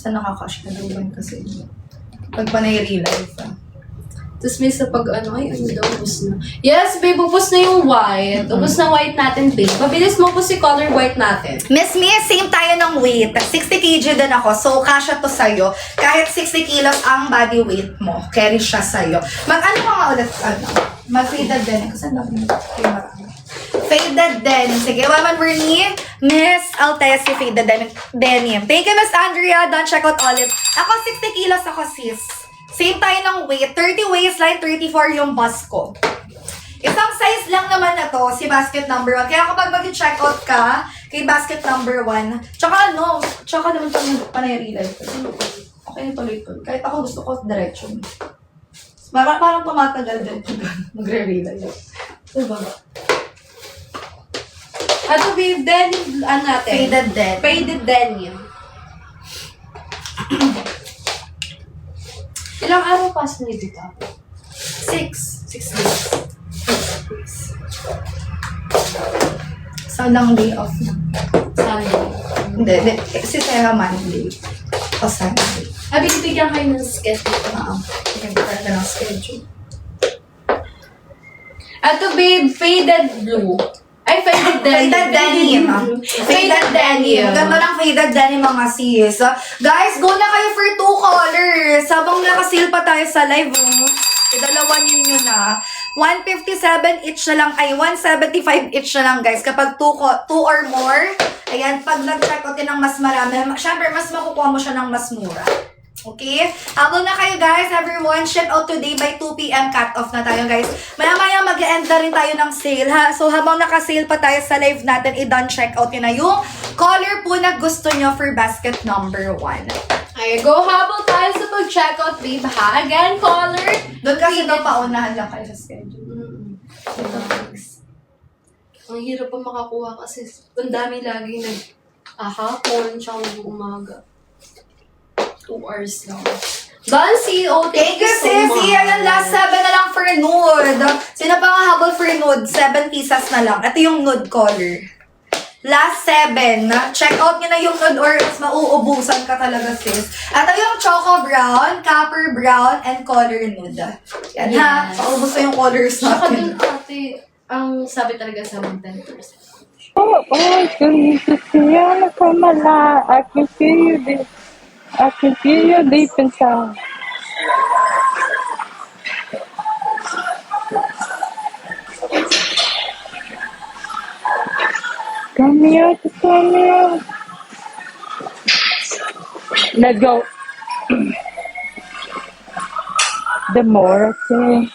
Saan nakakash na daw kasi. Pag panay real life, Tapos may sa pag ano, ay ano daw, ubus na. Yes, babe, ubus na yung white. Ubus na white natin, babe. Mabilis mo po si color white natin. Miss Mia, same tayo ng weight. 60 kg din ako, so kasha to sa'yo. Kahit 60 kilos ang body weight mo, carry siya sa'yo. Mag-ano ka nga ulit, mag-faded denim. Kasi ang dami marami. Faded denim. Sige, Waman Bernie, Miss Altesi faded denim. Thank you, Miss Andrea. Don't check out ulit. Ako, 60 kilos ako, sis. Same tayo ng weight. 30 waistline, 34 yung bust ko. Isang size lang naman na to, si basket number 1. Kaya kapag mag-check out ka, kay basket number 1, tsaka naman pang panay-relay. Okay na tuloy to. Kahit ako gusto ko diretso. Parang pumatagal din magre-relay. Diba? Ano, babe, denim, ano natin? Faded denim. Faded denim. Ilang araw pass na dito? 6 6 days. Sanang day off na. Sunday. Hindi. Si Sarah Monday. O Sunday. Binibigyan kayo ng schedule. Hindi talaga ng schedule. Ito, babe, faded blue. Ay, faded denim. Faded denim. Faded denim. Ganda ng faded denim mga sis. Guys, go na kayo for 2 colors. Habang nakasil pa tayo sa live, idalawa ninyo na. 157 each na lang, ay 175 each na lang guys. Kapag 2 or more, ayan, pag nag-check out ng mas marami, syempre mas makukuha mo siya ng mas mura. Okay? Habang na kayo guys, everyone, ship out today by 2 p.m. cut-off na tayo guys. Maya-maya mag-end na rin tayo ng sale ha. So habang naka-sale pa tayo sa live natin, i-done check out yun na yung color po na gusto nyo for basket number 1. Ay, go habang tayo sa pag-checkout, babe, ha? Again, color. Doon kasi daw paunahan lang kayo sa schedule. Ito, thanks. Ang hirap pa makakuha kasi ang dami lagi hapon, tsaka umaga. 2 hours lang. Done, CEO. Thank you, sis. Ayan, last 7 na lang for nude. Sino pa nga habol for nude? 7 pieces na lang. Ito yung nude color. Last 7. Check out nyo na yung nude or mas mauubusan ka talaga, sis. Ito yung choco brown, copper brown, and color nude. Yan ha. Paubos na yung colors Tsaka natin. dun, ate, ang sabi talaga sa mga 10%. Oh, can you see you from a lot? I can see you deep. I can feel you deep inside. Come here, come here. Let's go. The more I say,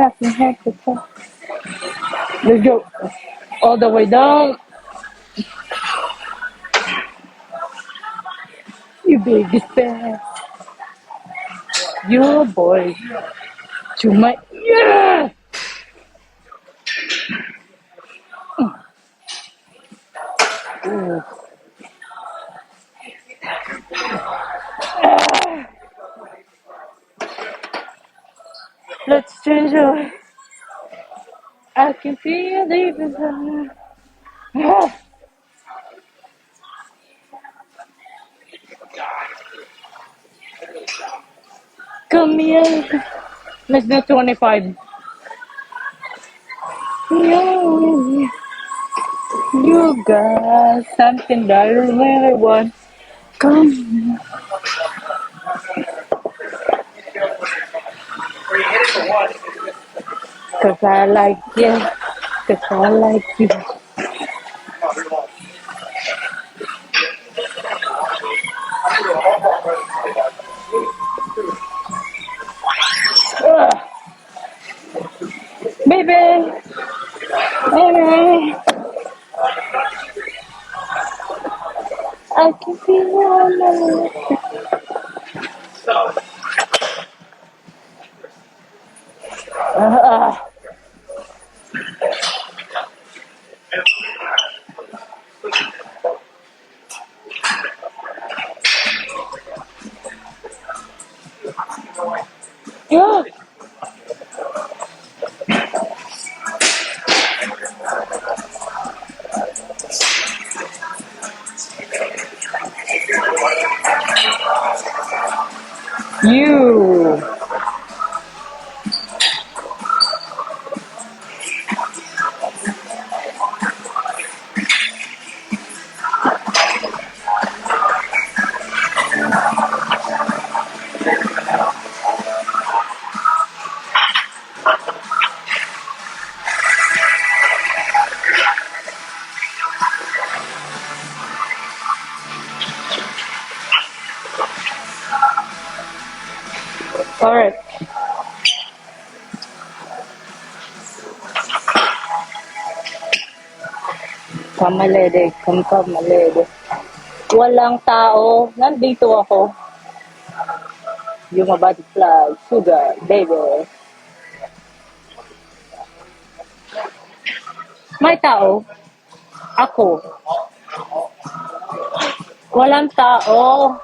have to talk. Let's go. All the way down. You biggest fan. You boy. To my yeah. Ooh. Let's change it. I can feel deep inside. Come here. Let's do 25. You got something that I really want. Come here. Cause I like you. Cause I like you. Baby, I can feel you on my lips. Yeah. You. Alright. Kamalede, kamalede. Walang tao. Nandito ako. Yung mga butterfly, sugar, baby. May tao. Ako. Walang tao.